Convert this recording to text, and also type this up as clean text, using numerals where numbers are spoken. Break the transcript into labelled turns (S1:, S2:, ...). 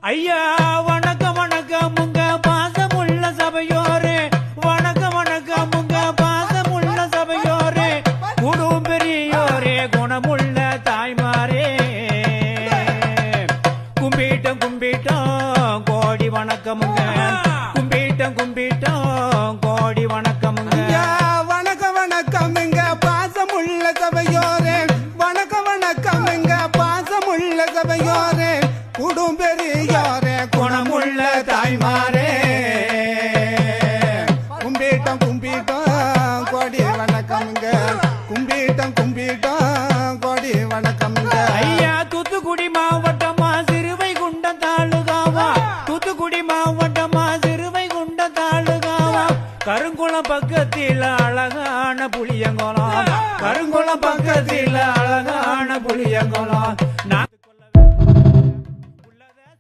S1: ஐயா வணக்கம் வணக்கம் உங்க பாசமுள்ள சபையோரே, வணக்கம் வணக்கம் உங்க பாசமுள்ள சபையோரே, குடும் பெரியோரே, குணமுள்ள தாய்மாரே, கும்பிட்டம் கும்பிட்டம் கோடி வணக்கமுங்க, கும்பிட்டம் கும்பிட்டம் கோடி வணக்கமுங்க.
S2: வணக்கம் வணக்கம் எங்க பாசமுள்ள சபையோரே, வணக்கம் வணக்கம் எங்க பாசமுள்ள சபையோரே, குடும் பெரியோரே, குணமுள்ள தாய்மாரே, கும்பிட்டம் கும்பிட்டம் கோடி வணக்கமுங்க, கும்பிட்டம் கும்பிட்டம் கோடி வணக்கமுங்க.
S1: ஐயா தூத்துக்குடி மாவட்டமா சிறுவைகுண்டம் தாலுகாவா, தூத்துக்குடி மாவட்டமா சிறுவைகுண்டம் தாலுகாவா, கருங்குளம் பக்கத்தில் அழகான புளியங்குளம், கருங்குளம் பக்கத்தில்